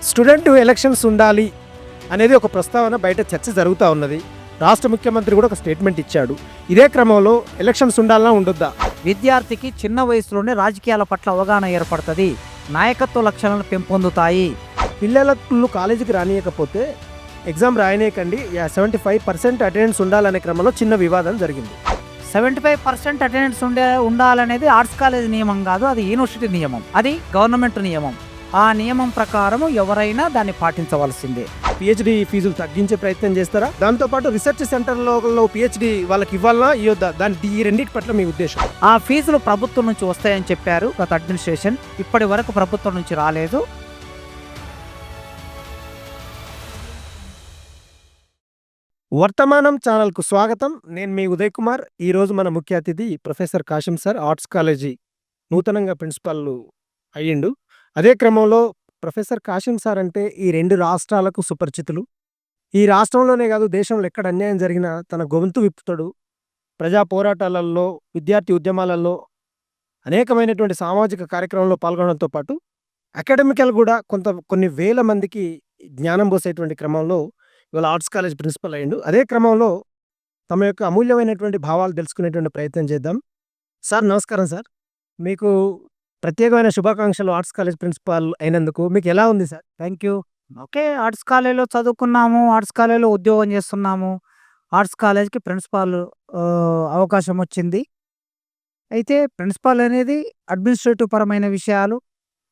Student elections ఉండాలి అనేది ఒక ప్రస్తావన బయట చర్చ జరుగుతూ ఉన్నది. రాష్ట్ర ముఖ్యమంత్రి కూడా ఒక స్టేట్మెంట్ ఇచ్చాడు. ఇదే క్రమంలో ఎలక్షన్స్ ఉండాలన్నా ఉండొద్దా? విద్యార్థికి చిన్న వయసులోనే రాజకీయాల పట్ల అవగాహన ఏర్పడుతుంది, నాయకత్వ లక్షణాలను పెంపొందుతాయి. పిల్లలకు కాలేజీకి రానియకపోతే ఎగ్జామ్ రాయనీయకండి, 75% అటెండెన్స్ ఉండాలనే క్రమంలో చిన్న వివాదం జరిగింది. 75% అటెండెన్స్ ఉండాలనేది ఆర్ట్స్ కాలేజ్ నియమం కాదు, అది యూనివర్సిటీ నియమం, అది గవర్నమెంట్ నియమం. ఆ నియమం ప్రకారం ఎవరైనా దాన్ని పాటించవలసిందే. పిహెచ్డి ఫీజులు తగ్గించే ప్రయత్నం చేస్తారా? దాంతోపాటు రీసెర్చ్ సెంటర్లో పిహెచ్డి వాళ్ళకి ఇవ్వాలన్నా ఇవ్వద్దా? ఈ రెండింటి పట్ల మీ ఉద్దేశం? ఆ ఫీజులు ప్రభుత్వం నుంచి వస్తాయని చెప్పారు గత అడ్మినిస్ట్రేషన్. ఇప్పటి వరకు ప్రభుత్వం నుంచి రాలేదు. వర్తమానం ఛానల్కు స్వాగతం. నేను మీ ఉదయ్ కుమార్. ఈరోజు మన ముఖ్య అతిథి ప్రొఫెసర్ కాశం సార్, ఆర్ట్స్ కాలేజీ నూతనంగా ప్రిన్సిపాల్ అయ్యిండు. అదే క్రమంలో ప్రొఫెసర్ కాశం సార్ అంటే ఈ రెండు రాష్ట్రాలకు సుపరిచితులు. ఈ రాష్ట్రంలోనే కాదు, దేశంలో ఎక్కడ అన్యాయం జరిగినా తన గొంతు విప్పుతాడు. ప్రజా పోరాటాలలో, విద్యార్థి ఉద్యమాలలో అనేకమైనటువంటి సామాజిక కార్యక్రమంలో పాల్గొనడంతో పాటు అకాడమికల్ కూడా కొన్ని వేల మందికి జ్ఞానం పోసేటువంటి క్రమంలో ఇవాళ ఆర్ట్స్ కాలేజ్ ప్రిన్సిపల్ అయ్యిండు. అదే క్రమంలో తమ యొక్క అమూల్యమైనటువంటి భావాలు తెలుసుకునేటువంటి ప్రయత్నం చేద్దాం. సార్ నమస్కారం సార్. మీకు ప్రత్యేకమైన శుభాకాంక్షలు ఆర్ట్స్ కాలేజ్ ప్రిన్సిపాల్ అయినందుకు. మీకు ఎలా ఉంది sir? Thank you. Okay, arts కాలేజ్లో చదువుకున్నాము, ఆర్ట్స్ కాలేజ్లో ఉద్యోగం చేస్తున్నాము, ఆర్ట్స్ కాలేజ్కి ప్రిన్సిపాల్ అవకాశం వచ్చింది. అయితే ప్రిన్సిపాల్ అనేది అడ్మినిస్ట్రేటివ్ పరమైన విషయాలు,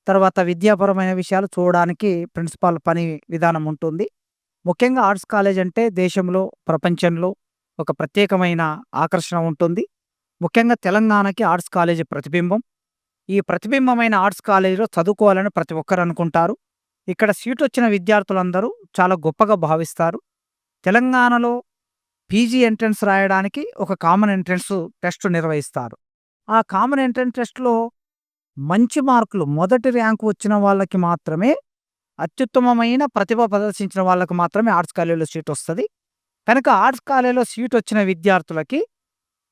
తర్వాత విద్యాపరమైన విషయాలు చూడడానికి ప్రిన్సిపాల్ పని విధానం ఉంటుంది. ముఖ్యంగా ఆర్ట్స్ కాలేజ్ అంటే దేశంలో, ప్రపంచంలో ఒక ప్రత్యేకమైన ఆకర్షణ ఉంటుంది. ముఖ్యంగా తెలంగాణకి ఆర్ట్స్ కాలేజీ ప్రతిబింబం. ఈ ప్రతిబింబమైన ఆర్ట్స్ కాలేజీలో చదువుకోవాలని ప్రతి ఒక్కరు అనుకుంటారు. ఇక్కడ సీట్ వచ్చిన విద్యార్థులందరూ చాలా గొప్పగా భావిస్తారు. తెలంగాణలో పీజీ ఎంట్రన్స్ రాయడానికి ఒక కామన్ ఎంట్రన్స్ టెస్ట్ నిర్వహిస్తారు. ఆ కామన్ ఎంట్రన్స్ టెస్ట్లో మంచి మార్కులు, మొదటి ర్యాంకు వచ్చిన వాళ్ళకి మాత్రమే, అత్యుత్తమమైన ప్రతిభ ప్రదర్శించిన వాళ్ళకి మాత్రమే ఆర్ట్స్ కాలేజీలో సీట్ వస్తుంది. కనుక ఆర్ట్స్ కాలేజీలో సీట్ వచ్చిన విద్యార్థులకి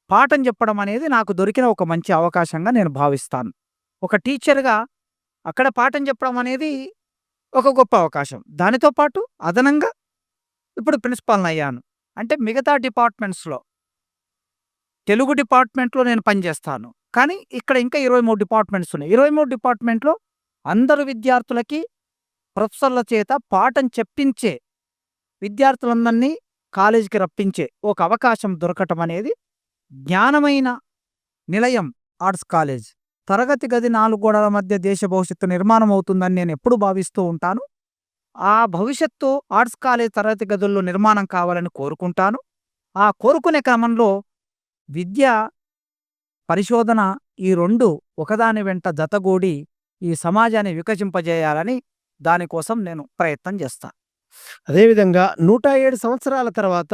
పాఠం చెప్పడం అనేది నాకు దొరికిన ఒక మంచి అవకాశంగా నేను భావిస్తాను. ఒక టీచర్గా అక్కడ పాఠం చెప్పడం అనేది ఒక గొప్ప అవకాశం. దానితో పాటు అదనంగా ఇప్పుడు ప్రిన్సిపాల్ని అయ్యాను అంటే మిగతా డిపార్ట్మెంట్స్లో, తెలుగు డిపార్ట్మెంట్లో నేను పనిచేస్తాను, కానీ ఇక్కడ ఇంకా 23 డిపార్ట్మెంట్స్ ఉన్నాయి. 23 డిపార్ట్మెంట్లో అందరు విద్యార్థులకి ప్రొఫెసర్ల చేత పాఠం చెప్పించే, విద్యార్థులందరినీ కాలేజీకి రప్పించే ఒక అవకాశం దొరకటం అనేది జ్ఞానమైన నిలయం ఆర్ట్స్ కాలేజ్. తరగతి గది 4 గోడల మధ్య దేశ భవిష్యత్తు నిర్మాణం అవుతుందని నేను ఎప్పుడు భావిస్తూ ఉంటాను. ఆ భవిష్యత్తు ఆర్ట్స్ కాలేజ్ తరగతి గదుల్లో నిర్మాణం కావాలని కోరుకుంటాను. ఆ కోరుకునే క్రమంలో విద్య, పరిశోధన ఈ రెండు ఒకదాని వెంట జతగూడి ఈ సమాజాన్ని వికసింపజేయాలని, దానికోసం నేను ప్రయత్నం చేస్తాను. అదేవిధంగా 107 సంవత్సరాల తర్వాత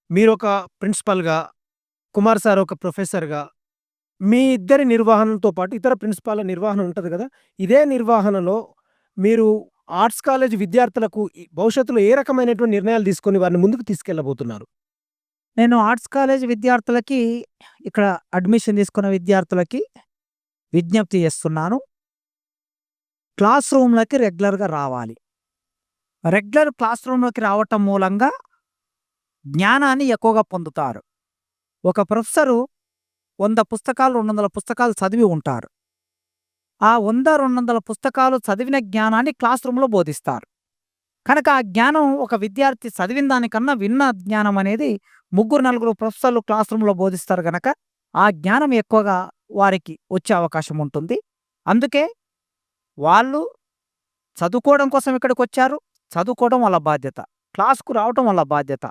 మీరు ఒక ప్రిన్సిపల్గా, కుమార్ సార్ ఒక ప్రొఫెసర్గా, మీ ఇద్దరి నిర్వహణతో పాటు ఇతర ప్రిన్సిపాల్ల నిర్వహణ ఉంటుంది కదా, ఇదే నిర్వహణలో మీరు ఆర్ట్స్ కాలేజ్ విద్యార్థులకు భవిష్యత్తులో ఏ రకమైనటువంటి నిర్ణయాలు తీసుకొని వారిని ముందుకు తీసుకెళ్ళబోతున్నారు? నేను ఆర్ట్స్ కాలేజ్ విద్యార్థులకి, ఇక్కడ అడ్మిషన్ తీసుకున్న విద్యార్థులకి విజ్ఞప్తి చేస్తున్నాను. క్లాస్ రూమ్లకి రెగ్యులర్గా రావాలి. రెగ్యులర్ క్లాస్ రూమ్లోకి రావటం మూలంగా జ్ఞానాన్ని ఎక్కువగా పొందుతారు. ఒక ప్రొఫెసరు 100 పుస్తకాలు, 200 పుస్తకాలు చదివి ఉంటారు. ఆ 100, 200 పుస్తకాలు చదివిన జ్ఞానాన్ని క్లాస్ రూమ్లో బోధిస్తారు. కనుక ఆ జ్ఞానం ఒక విద్యార్థి చదివిన దానికన్నా విన్న జ్ఞానం అనేది 3, 4 ప్రొఫెసర్లు క్లాస్ రూమ్లో బోధిస్తారు. కనుక ఆ జ్ఞానం ఎక్కువగా వారికి వచ్చే అవకాశం ఉంటుంది. అందుకే వాళ్ళు చదువుకోవడం కోసం ఇక్కడికి వచ్చారు. చదువుకోవడం వాళ్ళ బాధ్యత, క్లాస్కు రావటం వాళ్ళ బాధ్యత.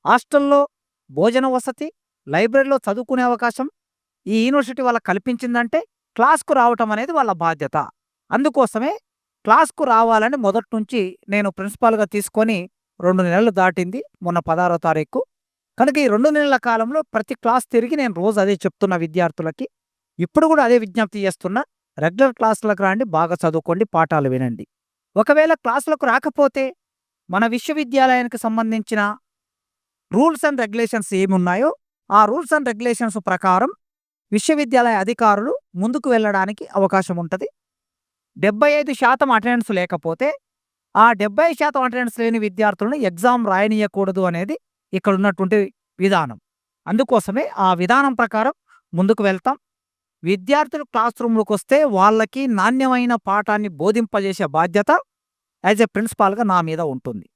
హాస్టల్లో భోజన వసతి, లైబ్రరీలో చదువుకునే అవకాశం ఈ యూనివర్సిటీ వాళ్ళకి కల్పించిందంటే క్లాస్కు రావటం అనేది వాళ్ళ బాధ్యత. అందుకోసమే క్లాస్కు రావాలని మొదటి నుంచి నేను ప్రిన్సిపాల్గా తీసుకొని 2 నెలలు దాటింది, మొన్న 16వ తారీఖు. కనుక ఈ 2 నెలల కాలంలో ప్రతి క్లాస్ తిరిగి నేను రోజు అదే చెప్తున్న విద్యార్థులకి. ఇప్పుడు కూడా అదే విజ్ఞప్తి చేస్తున్నా, రెగ్యులర్ క్లాసులకు రండి, బాగా చదువుకోండి, పాఠాలు వినండి. ఒకవేళ క్లాసులకు రాకపోతే మన విశ్వవిద్యాలయానికి సంబంధించిన రూల్స్ అండ్ రెగ్యులేషన్స్ ఏమున్నాయో ఆ రూల్స్ అండ్ రెగ్యులేషన్స్ ప్రకారం విశ్వవిద్యాలయ అధికారులు ముందుకు వెళ్ళడానికి అవకాశం ఉంటుంది. 75% అటెండెన్స్ లేకపోతే ఆ 70% అటెండెన్స్ లేని విద్యార్థులను ఎగ్జామ్ రాయనీయకూడదు అనేది ఇక్కడ ఉన్నటువంటి విధానం. అందుకోసమే ఆ విధానం ప్రకారం ముందుకు వెళ్తాం. విద్యార్థులు క్లాస్ రూమ్‌లోకొస్తే వాళ్ళకి నాణ్యమైన పాఠాన్ని బోధింపజేసే బాధ్యత యాజ్ ఎ ప్రిన్సిపాల్‌గా నా మీద ఉంటుంది.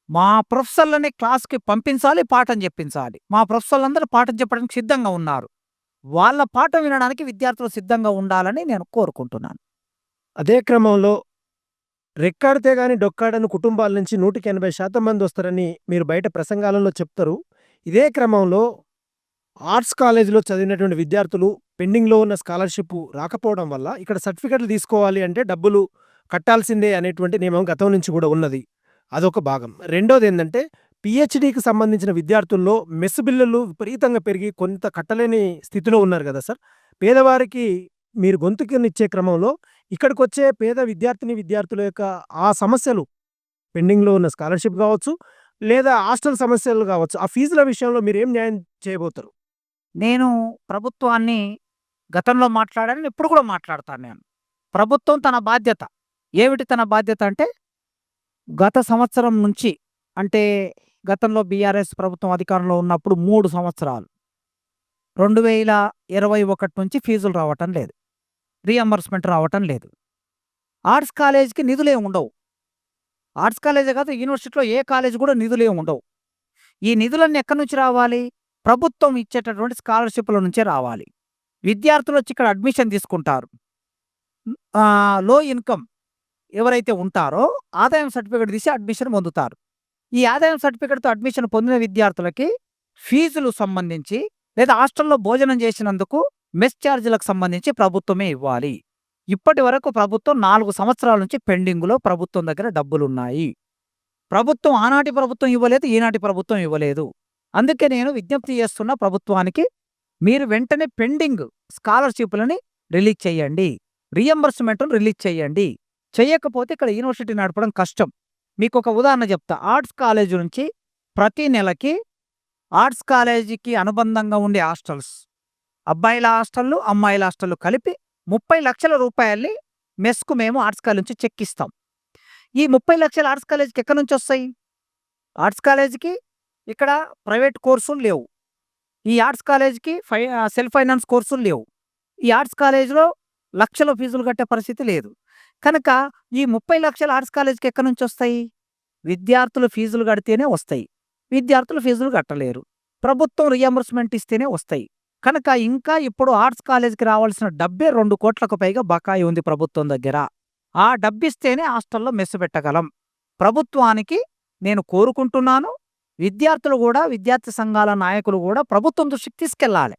మా ప్రొఫెసర్‌లని క్లాస్‌కి పంపించాలి, పాఠం చెప్పించాలి. మా ప్రొఫెసర్‌లందరూ పాఠం చెప్పడానికి సిద్ధంగా ఉన్నారు. వాళ్ళ పాఠం వినడానికి విద్యార్థులు సిద్ధంగా ఉండాలని నేను కోరుకుంటున్నాను. అదే క్రమంలో రెక్కాడితే గాని డొక్కాడని కుటుంబాల నుంచి 180% మందొస్తారని మీరు బయట ప్రసంగాలలో చెప్తారు. ఇదే క్రమంలో ఆర్ట్స్ కాలేజ్‌లో చదివినటువంటి విద్యార్థులు పెండింగ్‌లో ఉన్న స్కాలర్‌షిప్ రాకపోవడం వల్ల ఇక్కడ సర్టిఫికేట్‌లు తీసుకోవాలి అంటే డబ్బులు కట్టాల్సిందే అనేటువంటి నియమం గతం నుంచి కూడా ఉన్నది. అదొక భాగం. రెండోదేందంటే పీహెచ్‌డీకి సంబంధించిన విద్యార్థుల్లో మెస్ బిల్లులు విపరీతంగా పెరిగి కొంత కట్టలేని స్థితిలో ఉన్నారు గదా సార్! పేదవారికి మీరు గొంతుకనిచ్చే క్రమంలో ఇక్కడికొచ్చే పేద విద్యార్థుల యొక్క ఆ సమస్యలు పెండింగ్‌లో ఉన్న స్కాలర్‌షిప్ గావచ్చు, లేదా హాస్టల్ సమస్యలు గావచ్చు, ఆ ఫీజుల విషయంలో మీరేం న్యాయం చేయబోతారు? నేను ప్రభుత్వాన్ని గతంలో మాట్లాడాను, ఇప్పుడు కూడా మాట్లాడతాను నేను. ప్రభుత్వం తన బాధ్యత. ఏమిటి తన బాధ్యత అంటే, గత సంవత్సరం నుంచి అంటే గతంలో బీఆర్ఎస్ ప్రభుత్వం అధికారంలో ఉన్నప్పుడు 3 సంవత్సరాలు 2021 నుంచి ఫీజులు రావటం లేదు. రీయింబర్స్‌మెంట్ రావటం లేదు. ఆర్ట్స్ కాలేజ్‌కి నిధులేం ఉండవు. ఆర్ట్స్ కాలేజే కాదు, యూనివర్సిటీలో ఏ కాలేజ్ కూడా నిధులేం ఉండవు. ఈ నిధులన్నీ ఎక్కడి నుంచి రావాలి? ప్రభుత్వం ఇచ్చేటటువంటి స్కాలర్‌షిప్‌ల నుంచే రావాలి. విద్యార్థులొచ్చి ఇక్కడ అడ్మిషన్ తీసుకుంటారు. లో ఇన్‌కమ్ ఎవరైతే ఉంటారో ఆదాయం సర్టిఫికేట్ తీసి అడ్మిషన్ పొందుతారు. ఈ ఆదాయం సర్టిఫికేట్‌తో అడ్మిషన్ పొందిన విద్యార్థులకి ఫీజులు సంబంధించి లేదా హాస్టల్‌లో భోజనం చేసినందుకు మెస్ ఛార్జీలకు సంబంధించి ప్రభుత్వమే ఇవ్వాలి. ఇప్పటి వరకు ప్రభుత్వం 4 సంవత్సరాల నుంచి పెండింగ్‌లో ప్రభుత్వం దగ్గర డబ్బులున్నాయి. ప్రభుత్వం ఆనాటి ప్రభుత్వం ఇవ్వలేదు, ఈనాటి ప్రభుత్వం ఇవ్వలేదు. అందుకే నేను విజ్ఞప్తి చేస్తున్న ప్రభుత్వానికి, మీరు వెంటనే పెండింగ్ స్కాలర్‌షిప్‌లని రిలీజ్ చేయండి. రీయింబర్స్‌మెంట్‌ను రిలీజ్ చేయండి. చెయ్యకపోతే ఇక్కడ యూనివర్సిటీ నడపడం కష్టం. మీకొక ఉదాహరణ చెప్తా. ఆర్ట్స్ కాలేజీ నుంచి ప్రతి నెలకి ఆర్ట్స్ కాలేజీకి అనుబంధంగా ఉండే హాస్టల్స్, అబ్బాయిల హాస్టల్లు, అమ్మాయిల హాస్టల్లు కలిపి 30,00,000 రూపాయల్ని మెస్‌కు మేము ఆర్ట్స్ కాలేజీ నుంచి చెక్కిస్తాం. ఈ 30,00,000 ఆర్ట్స్ కాలేజీకి ఎక్కడి నుంచొస్తాయి? ఆర్ట్స్ కాలేజీకి ఇక్కడ ప్రైవేట్ కోర్సులు లేవు. ఈ ఆర్ట్స్ కాలేజీకి సెల్ఫ్ ఫైనాన్స్ కోర్సులు లేవు. ఈ ఆర్ట్స్ కాలేజీలో లక్షల ఫీజులు కట్టే పరిస్థితి లేదు. కనుక ఈ 30,00,000 ఆర్ట్స్ కాలేజీకి ఎక్కడి నుంచొస్తాయి? విద్యార్థులు ఫీజులు కడితేనే వస్తాయి. విద్యార్థులు ఫీజులు కట్టలేరు. ప్రభుత్వం రీయింబర్స్‌మెంట్ ఇస్తేనే వస్తాయి. కనుక ఇంకా ఇప్పుడు ఆర్ట్స్ కాలేజీకి రావాల్సిన డబ్బే 2,00,00,000కు పైగా బకాయి ఉంది ప్రభుత్వం దగ్గర. ఆ డబ్బిస్తేనే హాస్టల్‌లో మెస్ పెట్టగలం. ప్రభుత్వానికి నేను కోరుకుంటున్నాను. విద్యార్థులు గూడా, విద్యార్థి సంఘాల నాయకులు గూడా ప్రభుత్వం దృష్టికి తీసుకెళ్ళాలి.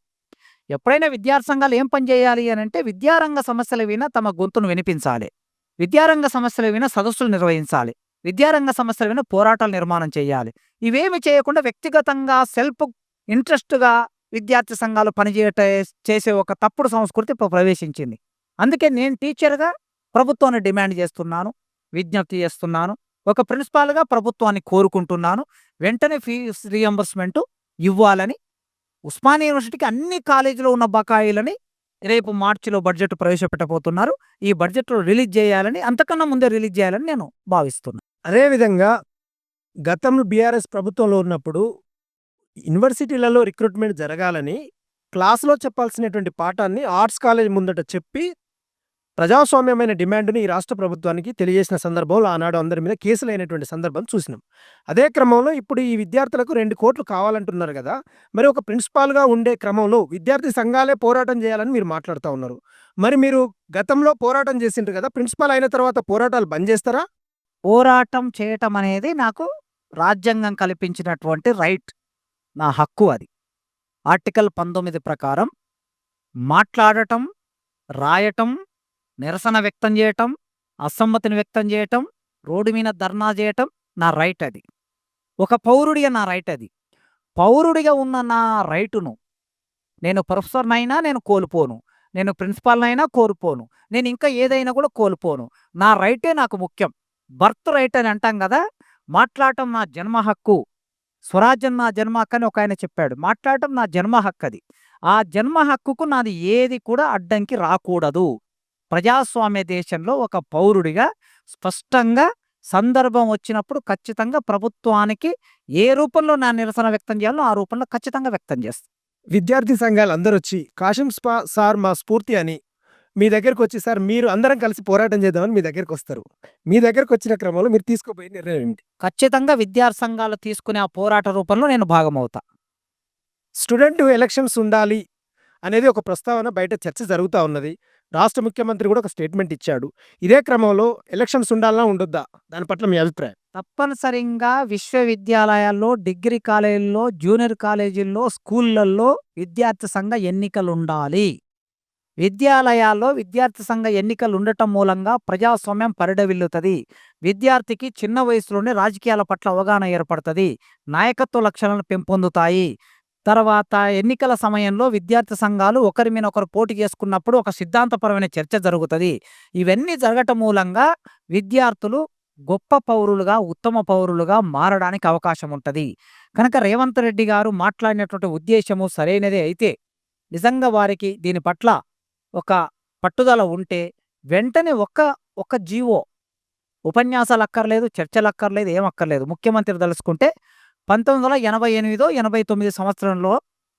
ఎప్పుడైనా విద్యార్థి సంఘాలు ఏం పని చేయాలి అనంటే, విద్యారంగ సమస్యల విన తమ గొంతును వినిపించాలి. విద్యారంగ సమస్యల విన సదస్సులు నిర్వహించాలి. విద్యారంగ సమస్యల విన పోరాటాలు నిర్మాణం చేయాలి. ఇవేమి చేయకుండా వ్యక్తిగతంగా సెల్ఫ్ ఇంట్రెస్ట్‌గా విద్యార్థి సంఘాలు చేసే ఒక తప్పుడు సంస్కృతి ఇప్పుడు ప్రవేశించింది. అందుకే నేను టీచర్‌గా ప్రభుత్వాన్ని డిమాండ్ చేస్తున్నాను. విజ్ఞప్తి చేస్తున్నాను. ఒక ప్రిన్సిపాల్‌గా ప్రభుత్వాన్ని కోరుకుంటున్నాను. వెంటనే ఫీజ్ రీయింబర్స్‌మెంట్ ఇవ్వాలని. ఉస్మానియా యూనివర్సిటీకి అన్ని కాలేజీలో ఉన్న బకాయిలని రేపు మార్చిలో బడ్జెట్ ప్రవేశపెట్టబోతున్నారు. ఈ బడ్జెట్‌లో రిలీజ్ చేయాలని, అంతకన్నా ముందే రిలీజ్ చేయాలని నేను భావిస్తున్నా. అదేవిధంగా గతంలో బీఆర్ఎస్ ప్రభుత్వంలో ఉన్నప్పుడు యూనివర్సిటీలలో రిక్రూట్‌మెంట్ జరగాలని క్లాస్‌లో చెప్పాల్సినటువంటి పాఠాన్ని ఆర్ట్స్ కాలేజ్ ముందట చెప్పి ప్రజాస్వామ్యమైన డిమాండ్‌ని ఈ రాష్ట్ర ప్రభుత్వానికి తెలియజేసిన సందర్భంలో ఆనాడు అందరి మీద కేసులైనటువంటి సందర్భం చూసినాం. అదే క్రమంలో ఇప్పుడు ఈ విద్యార్థులకు 2,00,00,000 కావాలంటున్నారు గదా! మరి ఒక ప్రిన్సిపాల్‌గా ఉండే క్రమంలో విద్యార్థి సంఘాలే పోరాటం చేయాలని మీరు మాట్లాడుతా ఉన్నారు. మరి మీరు గతంలో పోరాటం చేసిండ్రు గదా! ప్రిన్సిపాల్ అయిన తర్వాత పోరాటాలు బంద్ చేస్తారా? పోరాటం చేయటం అనేది నాకు రాజ్యాంగం కల్పించినటువంటి రైట్. నా హక్కు అది. ఆర్టికల్ 19 ప్రకారం మాట్లాడటం, రాయటం, నిరసన వ్యక్తం చేయటం, అసమ్మతిని వ్యక్తం చేయటం, రోడ్డు మీద ధర్నా చేయటం నా రైట్ అది. ఒక పౌరుడిగా నా రైట్ అది. పౌరుడిగా ఉన్న నా రైటును నేను ప్రొఫెసర్‌నైనా నేను కోల్పోను. నేను ప్రిన్సిపాల్‌నైనా కోల్పోను. నేను ఇంకా ఏదైనా కూడా కోల్పోను. నా రైటే నాకు ముఖ్యం. బర్త్ రైట్ అని అంటాం గదా! మాట్లాడటం నా జన్మ హక్కు. స్వరాజ్యం నా జన్మ హక్కు అని ఒకాయన చెప్పాడు. మాట్లాడటం నా జన్మ హక్కది. ఆ జన్మ హక్కుకు నాది ఏది కూడా అడ్డంకి రాకూడదు. ప్రజాస్వామ్య దేశంలో ఒక పౌరుడిగా స్పష్టంగా సందర్భం వచ్చినప్పుడు ఖచ్చితంగా ప్రభుత్వానికి ఏ రూపంలో నా నిరసన వ్యక్తం చేయాలో ఆ రూపంలో ఖచ్చితంగా వ్యక్తం చేస్తా. విద్యార్థి సంఘాలు అందరొచ్చి కాశిం సార్ మా స్ఫూర్తి అని మీ దగ్గరకొచ్చి సార్ మీరు అందరం కలిసి పోరాటం చేద్దామని మీ దగ్గరకొస్తారు. మీ దగ్గరకొచ్చిన క్రమంలో మీరు తీసుకోబోయే నిర్ణయం ఏంటి? ఖచ్చితంగా విద్యార్థి సంఘాలు తీసుకునే ఆ పోరాట రూపంలో నేను భాగమవుతా. స్టూడెంట్ ఎలక్షన్స్ ఉండాలి అనేది ఒక ప్రస్తావన బయట చర్చ జరుగుతా ఉన్నది. రాష్ట్ర ముఖ్యమంత్రి కూడా ఒక స్టేట్మెంట్ ఇచ్చాడు. ఇదే క్రమంలో ఎలక్షన్స్ ఉండాలా? ఉండొద్దా? దాని పట్ల మీ అభిప్రాయం? తప్పనిసరిగా విశ్వవిద్యాలయాల్లో, డిగ్రీ కాలేజీల్లో, జూనియర్ కాలేజీల్లో, స్కూళ్ళల్లో విద్యార్థి సంఘ ఎన్నికలుండాలి. విద్యాలయాల్లో విద్యార్థి సంఘ ఎన్నికలు ఉండటం మూలంగా ప్రజాస్వామ్యం పరిఢవిల్లుతది. విద్యార్థికి చిన్న వయసులోనే రాజకీయాల పట్ల అవగాహన ఏర్పడుతుంది. నాయకత్వ లక్షణాలను పెంపొందుతాయి. తర్వాత ఎన్నికల సమయంలో విద్యార్థి సంఘాలు ఒకరి మీద ఒకరు పోటీ చేసుకున్నప్పుడు ఒక సిద్ధాంతపరమైన చర్చ జరుగుతుంది. ఇవన్నీ జరగటం మూలంగా విద్యార్థులు గొప్ప పౌరులుగా, ఉత్తమ పౌరులుగా మారడానికి అవకాశం ఉంటుంది. కనుక రేవంత్ రెడ్డి గారు మాట్లాడినటువంటి ఉద్దేశము సరైనదే అయితే, నిజంగా వారికి దీని పట్ల ఒక పట్టుదల ఉంటే వెంటనే ఒక జీవో, ఉపన్యాసాలు అక్కర్లేదు, చర్చలు అక్కర్లేదు, ఏం అక్కర్లేదు. ముఖ్యమంత్రి తలుచుకుంటే 1988, 89 సంవత్సరంలో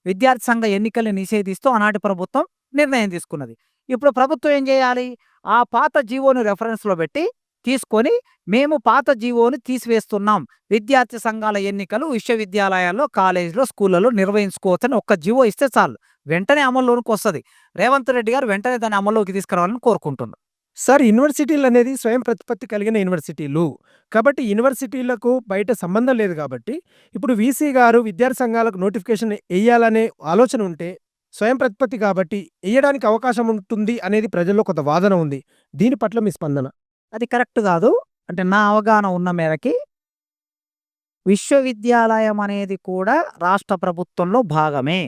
విద్యార్థి సంఘ ఎన్నికల్ని నిషేధిస్తూ ఆనాటి ప్రభుత్వం నిర్ణయం తీసుకున్నది. ఇప్పుడు ప్రభుత్వం ఏం చేయాలి? ఆ పాత జీవోని రెఫరెన్స్‌లో పెట్టి తీసుకొని మేము పాత జీవోని తీసివేస్తున్నాం. విద్యార్థి సంఘాల ఎన్నికలు విశ్వవిద్యాలయాల్లో, కాలేజీలో, స్కూళ్ళలో నిర్వహించుకోవచ్చని ఒక్క జీవో ఇస్తే చాలు. వెంటనే అమల్లోనికి వస్తది. రేవంత్ రెడ్డి గారు వెంటనే దాన్ని అమల్లోకి తీసుకురావాలని కోరుకుంటున్నా. సార్, యూనివర్సిటీలనేది స్వయం ప్రతిపత్తి కలిగిన యూనివర్సిటీలు. కాబట్టి యూనివర్సిటీలకు బయట సంబంధం లేదు కాబట్టి, ఇప్పుడు వీసీ గారు విద్యార్థి సంఘాలకు నోటిఫికేషన్ ఎయ్యాలనే ఆలోచన ఉంటే, స్వయం ప్రతిపత్తి కాబట్టి ఎయ్యడానికి అవకాశం ఉంటుంది అనేది ప్రజల్లో కొంత వాదన ఉంది. దీని పట్ల మీ స్పందన? అది కరెక్ట్ కాదు. అంటే నా అవగాహన ఉన్న మేరకి విశ్వవిద్యాలయం అనేది కూడా రాష్ట్ర ప్రభుత్వంలో భాగమే.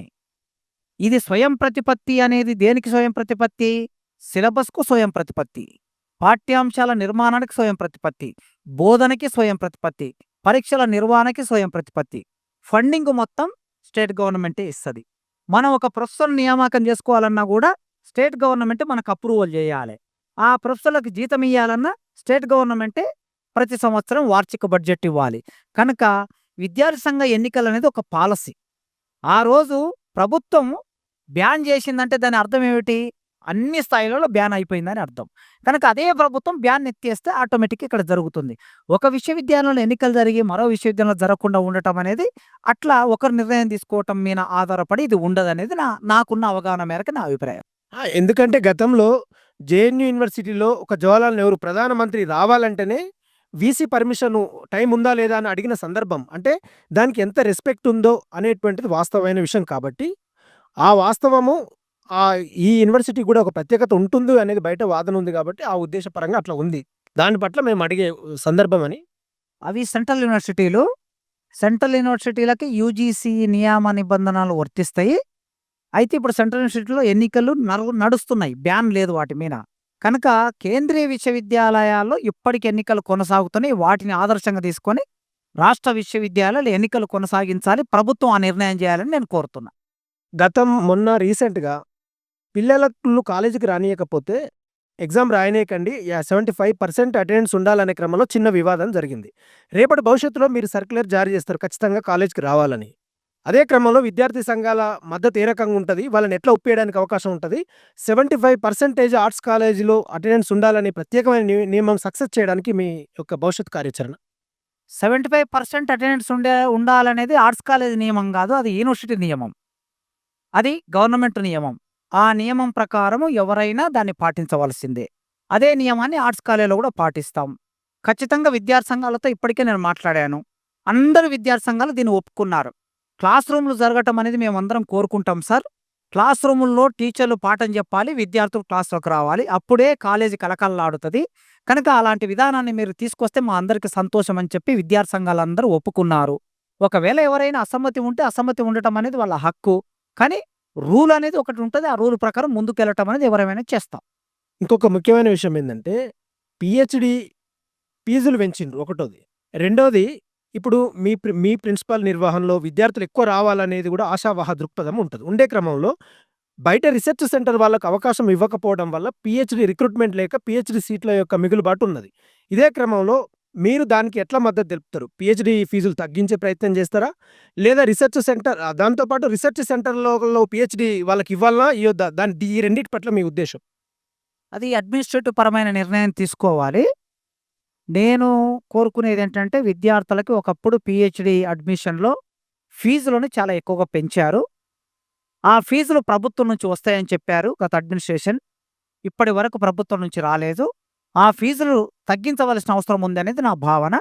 ఇది స్వయం ప్రతిపత్తి అనేది దేనికి స్వయం ప్రతిపత్తి? సిలబస్‌కు స్వయం ప్రతిపత్తి, పాఠ్యాంశాల నిర్మాణానికి స్వయం ప్రతిపత్తి, బోధనకి స్వయం ప్రతిపత్తి, పరీక్షల నిర్వహణకి స్వయం ప్రతిపత్తి. ఫండింగ్ మొత్తం స్టేట్ గవర్నమెంటే ఇస్తది. మనం ఒక ప్రొఫెసర్‌ని నియామకం చేసుకోవాలన్నా కూడా స్టేట్ గవర్నమెంటే మనకు అప్రూవల్ చేయాలి. ఆ ప్రొఫెసర్‌లకు జీతం ఇయ్యాలన్నా స్టేట్ గవర్నమెంటే ప్రతి సంవత్సరం వార్షిక బడ్జెట్ ఇవ్వాలి. కనుక విద్యార్థి సంఘ ఎన్నికలనేది ఒక పాలసీ. ఆ రోజు ప్రభుత్వం బ్యాన్ చేసిందంటే దాని అర్థం ఏమిటి? అన్ని స్థాయిలలో బ్యాన్ అయిపోయిందని అర్థం. కనుక అదే ప్రభుత్వం బ్యాన్ ఎత్తేస్తే ఆటోమేటిక్‌గా ఇక్కడ జరుగుతుంది. ఒక విశ్వవిద్యాలయంలో ఎన్నికలు జరిగి మరో విశ్వవిద్యాలయంలో జరగకుండా ఉండటం అనేది అట్లా ఒకరు నిర్ణయం తీసుకోవటం మీద ఆధారపడి ఇది ఉండదనేది నాకున్న అవగాహన మేరకు నా అభిప్రాయం. ఎందుకంటే గతంలో జేఎన్‌యూ యూనివర్సిటీలో ఒక జవహర్లాల్ నెహ్రూ ప్రధానమంత్రి రావాలంటేనే వీసీ పర్మిషన్ టైం ఉందా లేదా అని అడిగిన సందర్భం. అంటే దానికి ఎంత రెస్పెక్ట్ ఉందో అనేటువంటిది వాస్తవమైన విషయం కాబట్టి, ఆ వాస్తవము ఈ యూనివర్సిటీ కూడా ఒక ప్రత్యేకత ఉంటుంది అనేది బయట వాదన ఉంది కాబట్టి, ఆ ఉద్దేశపరంగా అట్లా ఉంది. దాని పట్ల మేము అడిగే సందర్భం అని. అవి సెంట్రల్ యూనివర్సిటీలు. సెంట్రల్ యూనివర్సిటీలకి యూజీసీ నియమ నిబంధనలు వర్తిస్తాయి. అయితే ఇప్పుడు సెంట్రల్ యూనివర్సిటీలో ఎన్నికలు నడుస్తున్నాయి. బ్యాన్ లేదు వాటి మీద. కనుక కేంద్రీయ విశ్వవిద్యాలయాల్లో ఇప్పటికి ఎన్నికలు కొనసాగుతున్నాయి. వాటిని ఆదర్శంగా తీసుకొని రాష్ట్ర విశ్వవిద్యాలయాలు ఎన్నికలు కొనసాగించాలి. ప్రభుత్వం ఆ నిర్ణయం చేయాలని నేను కోరుతున్నా. మొన్న రీసెంట్‌గా పిల్లలకు కాలేజీకి రానీయకపోతే ఎగ్జామ్ రాయనీయకండి, 75% అటెండెన్స్ ఉండాలనే క్రమంలో చిన్న వివాదం జరిగింది. రేపటి భవిష్యత్తులో మీరు సర్క్యులర్ జారీ చేస్తారు ఖచ్చితంగా కాలేజీకి రావాలని. అదే క్రమంలో విద్యార్థి సంఘాల మద్దతు ఏ రకంగా ఉంటది? వాళ్ళని ఎట్లా ఒప్పియడానికి అవకాశం ఉంటది? 75% ఆర్ట్స్ కాలేజీలో అటెండెన్స్ ఉండాలనే ప్రత్యేకమైన నియమం సక్సెస్ చేయడానికి మీ యొక్క భవిష్యత్ కార్యాచరణ? 75% అటెండెన్స్ ఉండాలనేది ఆర్ట్స్ కాలేజ్ నియమం కాదు. అది యూనివర్సిటీ నియమం. అది గవర్నమెంట్ నియమం. ఆ నియమం ప్రకారం ఎవరైనా దాన్ని పాటించవలసిందే. అదే నియమాన్ని ఆర్ట్స్ కాలేజీలో కూడా పాటిస్తాం. ఖచ్చితంగా విద్యార్థి సంఘాలతో ఇప్పటికే నేను మాట్లాడాను. అందరు విద్యార్థి సంఘాలు దీన్ని ఒప్పుకున్నారు. క్లాస్ రూమ్‌లు జరగటం అనేది మేమందరం కోరుకుంటాం సార్. క్లాస్ రూముల్లో టీచర్లు పాఠం చెప్పాలి, విద్యార్థులు క్లాస్‌లోకి రావాలి. అప్పుడే కాలేజీ కళకళలాడుతది. కనుక అలాంటి విధానాన్ని మీరు తీసుకొస్తే మా అందరికి సంతోషం అని చెప్పి విద్యార్థి సంఘాలందరూ ఒప్పుకున్నారు. ఒకవేళ ఎవరైనా అసమ్మతి ఉంటే అసమ్మతి ఉండటం అనేది వాళ్ళ హక్కు. కానీ రూల్ అనేది ఒకటి ఉంటది. ఆ రూల్ ప్రకారం ముందుకెళ్ళటం అనేది ఎవరైనా చేస్తాం. ఇంకొక ముఖ్యమైన విషయం ఏందంటే, పీహెచ్‌డీ ఫీజులు పెంచిండ్రు ఒకటోది. రెండోది, ఇప్పుడు మీ ప్రిన్సిపల్ నిర్వహణలో విద్యార్థులు ఎక్కువ రావాలనేది కూడా ఆశావహ దృక్పథం ఉంటది. ఉండే క్రమంలో బయట రీసెర్చ్ సెంటర్ వాళ్ళకు అవకాశం ఇవ్వకపోవడం వల్ల పీహెచ్‌డీ రిక్రూట్‌మెంట్ లేక పీహెచ్‌డీ సీట్ల యొక్క మిగులుబాటు ఉన్నది. ఇదే క్రమంలో మీరు దానికి ఎట్లా మద్దతు తెలుపుతారు? పీహెచ్‌డీ ఫీజులు తగ్గించే ప్రయత్నం చేస్తారా? లేదా రిసర్చ్ సెంటర్ దాంతో పాటు రిసర్చ్ సెంటర్‌లో పీహెచ్‌డీ వాళ్ళకివ్వాలనా? ఇయ్యొద్దా? ఈ రెండిటి పట్ల మీ ఉద్దేశ్యం? అది అడ్మినిస్ట్రేటివ్ పరమైన నిర్ణయం తీసుకోవాలి. నేను కోరుకునేదేంటంటే విద్యార్థులకి ఒకప్పుడు పీహెచ్‌డీ అడ్మిషన్‌లో ఫీజులను చాలా ఎక్కువగా పెంచారు. ఆ ఫీజులు ప్రభుత్వం నుంచి వస్తాయని చెప్పారు గత అడ్మినిస్ట్రేషన్. ఇప్పటి వరకు ప్రభుత్వం నుంచి రాలేదు. ఆ ఫీజులు తగ్గించవలసిన అవసరం ఉందనేది నా భావన.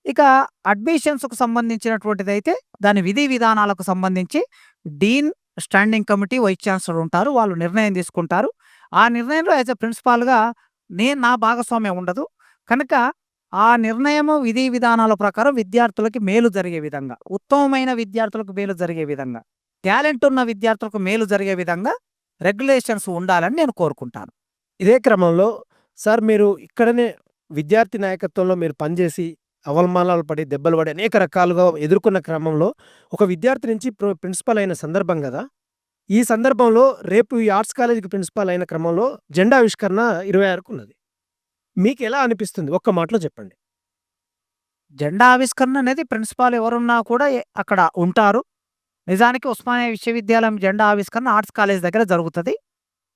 ఇక అడ్మిషన్స్‌కు సంబంధించినటువంటిదైతే దాని విధి విధానాలకు సంబంధించి dean, standing committee, vice chancellor ఉంటారు. వాళ్ళు నిర్ణయం తీసుకుంటారు. ఆ నిర్ణయంలో యాస్ ఎ ప్రిన్సిపాల్‌గా నా భాగస్వామ్యం ఉండదు. కనుక ఆ నిర్ణయము, విధి విధానాల ప్రకారం విద్యార్థులకి మేలు జరిగే విధంగా, ఉత్తమమైన విద్యార్థులకు మేలు జరిగే విధంగా, టాలెంట్ ఉన్న విద్యార్థులకు మేలు జరిగే విధంగా రెగ్యులేషన్స్ ఉండాలని నేను కోరుకుంటాను. ఇదే క్రమంలో సార్ మీరు ఇక్కడనే విద్యార్థి నాయకత్వంలో మీరు పనిచేసి అవమానాలు పడి, దెబ్బలు పడి అనేక రకాలుగా ఎదుర్కొన్న క్రమంలో ఒక విద్యార్థి నుంచి ప్రిన్సిపల్ అయిన సందర్భం గదా! ఈ సందర్భంలో రేపు ఈ ఆర్ట్స్ కాలేజ్‌కి ప్రిన్సిపల్ అయిన క్రమంలో జెండా ఆవిష్కరణ 26కు ఉన్నది. మీకెలా అనిపిస్తుంది? ఒక్క మాటలో చెప్పండి. జెండా ఆవిష్కరణ అనేది ప్రిన్సిపాల్ ఎవరున్నా కూడా అక్కడ ఉంటారు. నిజానికి ఉస్మానియా విశ్వవిద్యాలయం జెండా ఆవిష్కరణ ఆర్ట్స్ కాలేజ్ దగ్గర జరుగుతది.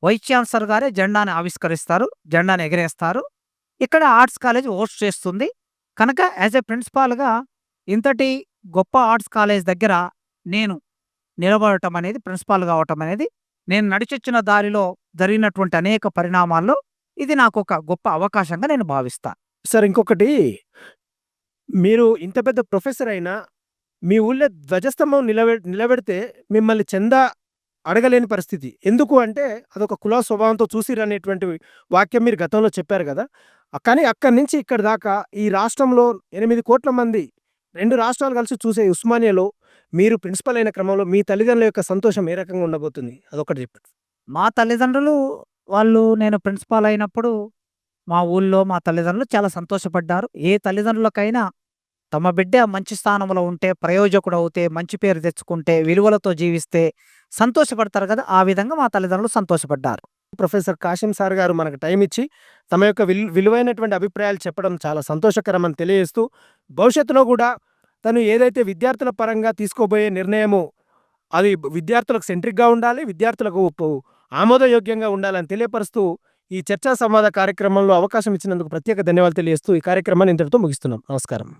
వైస్ ఛాన్సలర్ గారే జెండాని ఆవిష్కరిస్తారు. జెండాని ఎగరేస్తారు. ఇక్కడ ఆర్ట్స్ కాలేజ్ హోస్ట్ చేస్తుంది. కనుక యాస్ ఎ ప్రిన్సిపాల్‌గా ఇంతటి గొప్ప ఆర్ట్స్ కాలేజ్ దగ్గర నేను నిలబడటం అనేది, ప్రిన్సిపాల్ కావటం అనేది, నేను నడిచొచ్చిన దారిలో జరిగినటువంటి అనేక పరిణామాల్లో ఇది నాకొక గొప్ప అవకాశంగా నేను భావిస్తా. సార్ ఇంకొకటి, మీరు ఇంత పెద్ద ప్రొఫెసర్ అయినా మీ ఊళ్ళో ధ్వజస్తంభం నిలబెడితే మిమ్మల్ని చందా అడగలేని పరిస్థితి. ఎందుకు అంటే అదొక కుల స్వభావంతో చూసిరనేటువంటి వాక్యం మీరు గతంలో చెప్పారు గదా! కానీ అక్కడి నుంచి ఇక్కడి దాకా ఈ రాష్ట్రంలో 8,00,00,000 మంది 2 రాష్ట్రాలు కలిసి చూసే ఉస్మానియాలో మీరు ప్రిన్సిపల్ అయిన క్రమంలో మీ తల్లిదండ్రుల యొక్క సంతోషం ఏ రకంగా ఉండబోతుంది? అదొకటి చెప్పండి. మా తల్లిదండ్రులు నేను ప్రిన్సిపాల్ అయినప్పుడు మా ఊళ్ళో మా తల్లిదండ్రులు చాలా సంతోషపడ్డారు. ఏ తల్లిదండ్రులకైనా తమ బిడ్డ మంచి స్థానంలో ఉంటే, ప్రయోజకుడవుతే, మంచి పేరు తెచ్చుకుంటే, విలువలతో జీవిస్తే సంతోషపడతారు కదా! ఆ విధంగా మా తల్లిదండ్రులు సంతోషపడ్డారు. ప్రొఫెసర్ కాశీం సార్ గారు మనకు టైం ఇచ్చి తమ యొక్క విలువైనటువంటి అభిప్రాయాలు చెప్పడం చాలా సంతోషకరమని తెలియజేస్తూ, భవిష్యత్తులో గూడా తను ఏదైతే విద్యార్థుల పరంగా తీసుకోబోయే నిర్ణయమో అది విద్యార్థులకు సెంట్రిక్‌గా ఉండాలి. విద్యార్థులకు ఆమోదయోగ్యంగా ఉండాలని తెలియపరుస్తూ, ఈ చర్చా సంవాద కార్యక్రమంలో అవకాశం ఇచ్చినందుకు ప్రత్యేక ధన్యవాదాలు తెలియజేస్తూ ఈ కార్యక్రమాన్ని ఇంతటితో ముగిస్తున్నాం. నమస్కారం.